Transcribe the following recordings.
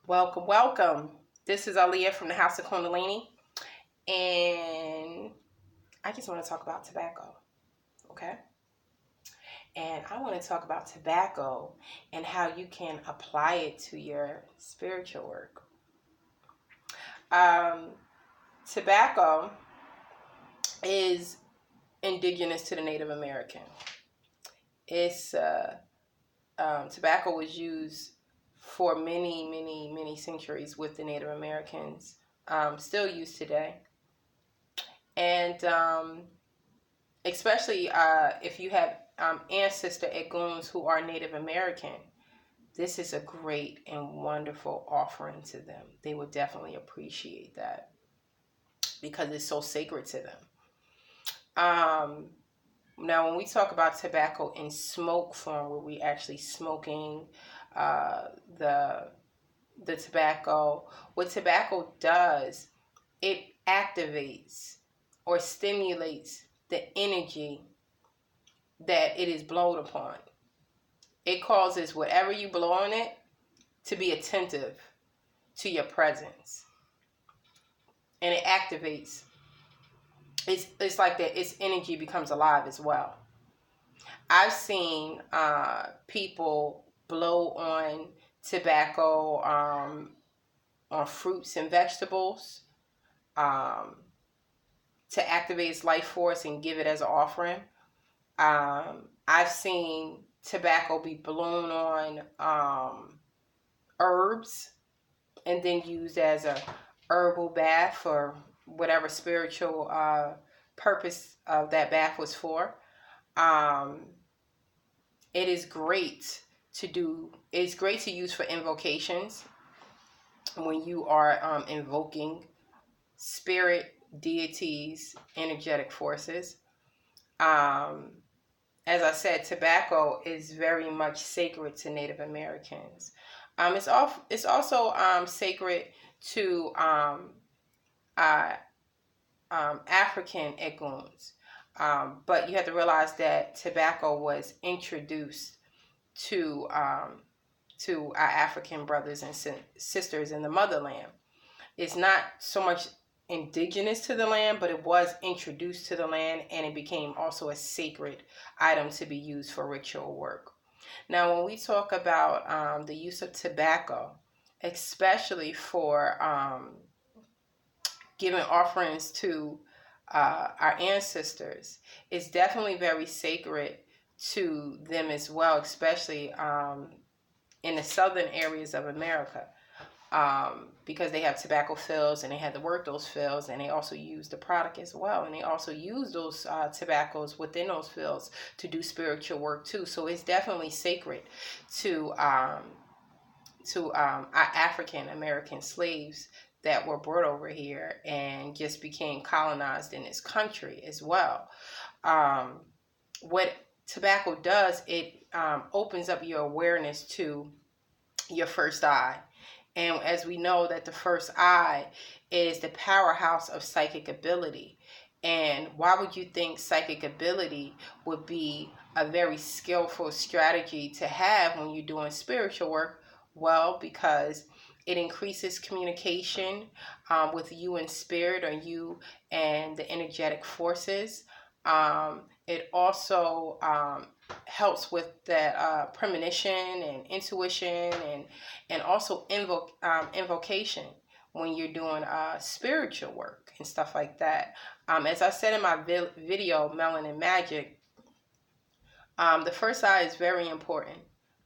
Welcome, welcome. This is Aaliyah from the House of Kundalini, and I just want to talk about tobacco, okay? And I want to talk about tobacco and how you can apply it to your spiritual work. Um, Tobacco is indigenous to the Native American. It's Tobacco was used for many centuries with the Native Americans, still used today. And especially if you have ancestor Eguns who are Native American, this is a great and wonderful offering to them. They would definitely appreciate that because it's so sacred to them. Now, when we talk about tobacco in smoke form, where we actually smoking the tobacco, what tobacco does, it activates or stimulates the energy that it is blown upon. It causes whatever you blow on it to be attentive to your presence, and it activates. It's like that. Its energy becomes alive as well. I've seen people blow on tobacco on fruits and vegetables to activate its life force and give it as an offering. I've seen tobacco be blown on herbs and then used as a herbal bath for whatever spiritual purpose that bath was for. It is great to do. It's great to use for invocations when you are invoking spirit, deities, energetic forces. As I said, tobacco is very much sacred to Native Americans. It's also sacred to African Eguns. But you have to realize that tobacco was introduced to our African brothers and sisters in the motherland. It's not so much indigenous to the land, but it was introduced to the land, and it became also a sacred item to be used for ritual work. Now, when we talk about the use of tobacco, especially for giving offerings to our ancestors, it's definitely very sacred to them as well, especially in the southern areas of America. Because they have tobacco fields and they had to work those fields, and they also use the product as well, and they also use those tobaccos within those fields to do spiritual work too. So it's definitely sacred to our African American slaves that were brought over here and just became colonized in this country as well. What tobacco does, it opens up your awareness to your first eye. And as we know that the first eye is the powerhouse of psychic ability. And why would you think psychic ability would be a very skillful strategy to have when you're doing spiritual work? Well, because it increases communication with you in spirit, or you and the energetic forces. It also helps with that premonition and intuition, and also invocation when you're doing spiritual work and stuff like that. As I said in my video, Melanin Magic, the first eye is very important.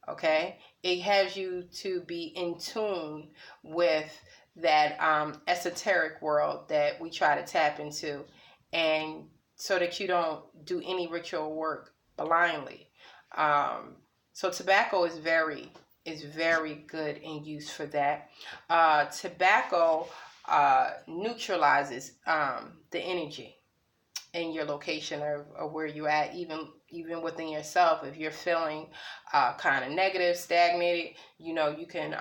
Okay, it has you to be in tune with that esoteric world that we try to tap into, and so that you don't do any ritual work blindly. So tobacco is very good in use for that. Tobacco neutralizes the energy in your location, or where you're at, even within yourself. If you're feeling kind of negative, stagnated, you can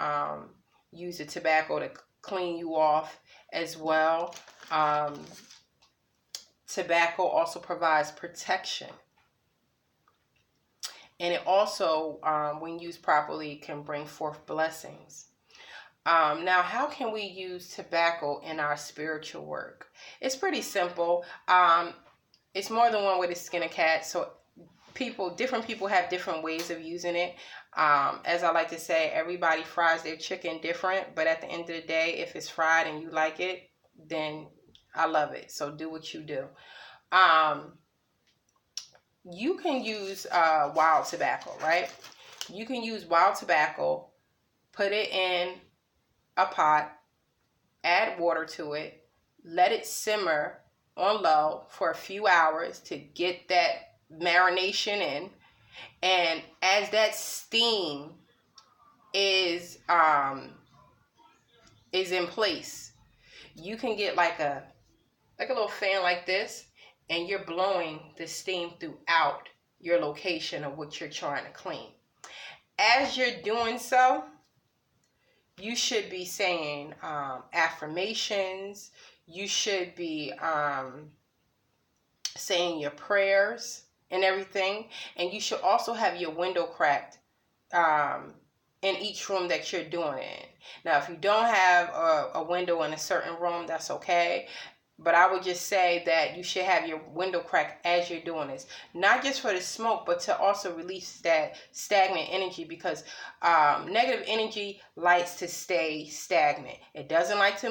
use the tobacco to clean you off as well. Tobacco also provides protection, and it also, when used properly, can bring forth blessings. Now, how can we use tobacco in our spiritual work? It's pretty simple. It's more than one way to skin a cat. So different people have different ways of using it. As I like to say, everybody fries their chicken different, but at the end of the day, if it's fried and you like it, then I love it. So do what you do. Um, you can use wild tobacco, right? You can use wild tobacco, put it in a pot, add water to it, let it simmer on low for a few hours to get that marination in. And as that steam is in place, you can get like a little fan like this, and you're blowing the steam throughout your location of what you're trying to clean. As you're doing so, you should be saying affirmations. You should be saying your prayers and everything. And you should also have your window cracked in each room that you're doing it in. Now, if you don't have a window in a certain room, that's okay. But I would just say that you should have your window cracked as you're doing this. Not just for the smoke, but to also release that stagnant energy, because negative energy likes to stay stagnant. It doesn't like to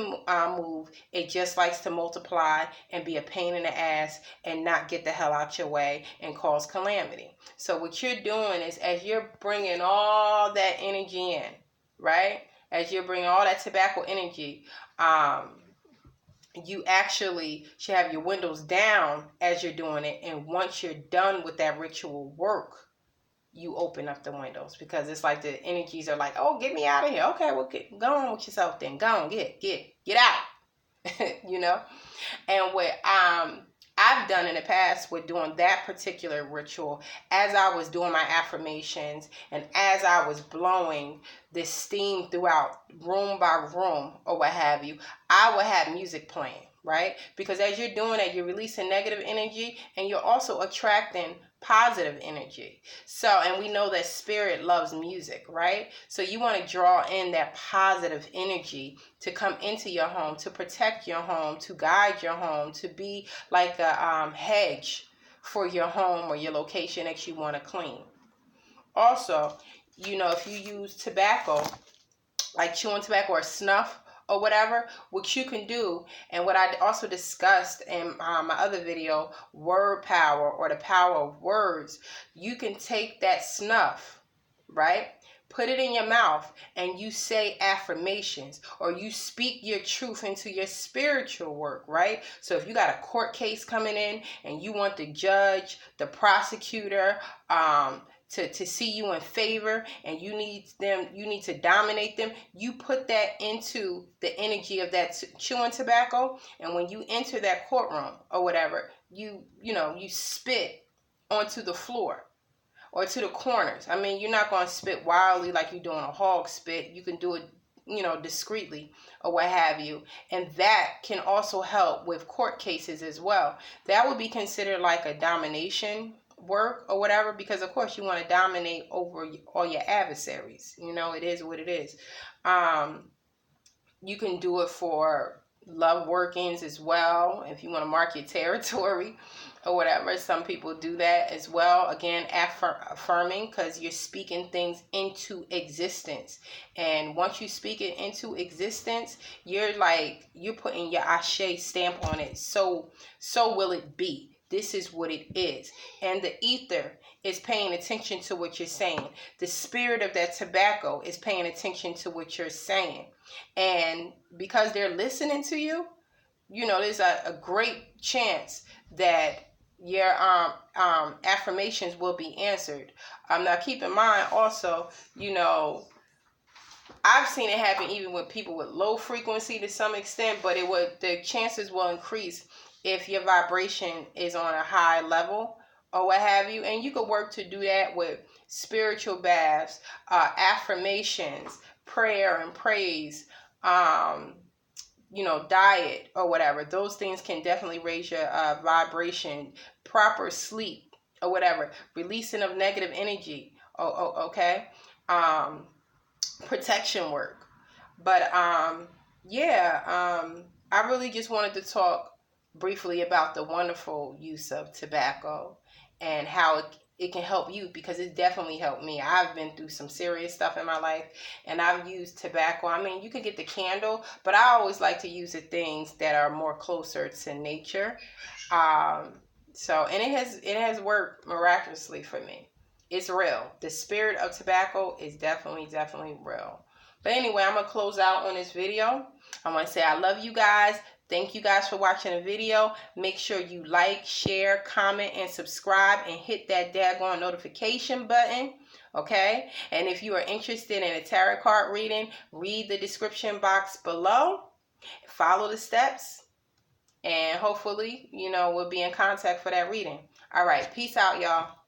move. It just likes to multiply and be a pain in the ass and not get the hell out your way and cause calamity. So what you're doing is, as you're bringing all that energy in, right? As you're bringing all that tobacco energy, you actually should have your windows down as you're doing it. And once you're done with that ritual work, you open up the windows, because it's like the energies are like, oh, get me out of here. Okay, well, go on with yourself then. Go on, get out. You know? And what I've done in the past with doing that particular ritual, as I was doing my affirmations and as I was blowing this steam throughout room by room or what have you, I would have music playing, right? Because as you're doing that, you're releasing negative energy and you're also attracting positive energy. So, and we know that spirit loves music, right? So you want to draw in that positive energy to come into your home, to protect your home, to guide your home, to be like a hedge for your home or your location that you want to clean. Also, if you use tobacco, like chewing tobacco or snuff or whatever, what you can do, and what I also discussed in my other video, word power, or the power of words, you can take that snuff, right? Put it in your mouth and you say affirmations, or you speak your truth into your spiritual work, right? So if you got a court case coming in and you want the judge, the prosecutor, to see you in favor, and you need to dominate them, you put that into the energy of that chewing tobacco. And when you enter that courtroom or whatever, you spit onto the floor or to the corners. I mean, you're not going to spit wildly like you're doing a hog spit. You can do it discreetly or what have you. And that can also help with court cases as well. That would be considered like a domination work or whatever, because of course you want to dominate over all your adversaries. It is what it is. You can do it for love workings as well, if you want to mark your territory or whatever. Some people do that as well. Again, affirming, because you're speaking things into existence. And once you speak it into existence, you're putting your ashe stamp on it. So will it be. This is what it is. And the ether is paying attention to what you're saying. The spirit of that tobacco is paying attention to what you're saying. And because they're listening to you, there's a great chance that your affirmations will be answered. Now keep in mind also, I've seen it happen even with people with low frequency to some extent, but the chances will increase if your vibration is on a high level or what have you. And you could work to do that with spiritual baths, affirmations, prayer and praise, diet or whatever. Those things can definitely raise your vibration. Proper sleep or whatever, releasing of negative energy. Okay. Protection work. But yeah, I really just wanted to talk briefly about the wonderful use of tobacco and how it can help you, because it definitely helped me. I've been through some serious stuff in my life, and I've used tobacco. I mean, you can get the candle, but I always like to use the things that are more closer to nature. Um, so, and it has worked miraculously for me. It's real. The spirit of tobacco is definitely real. But anyway, I'm gonna close out on this video. I want to say I love you guys. Thank you guys for watching the video. Make sure you like, share, comment, and subscribe, and hit that daggone notification button. Okay? And if you are interested in a tarot card reading, read the description box below. Follow the steps, and hopefully, we'll be in contact for that reading. All right. Peace out, y'all.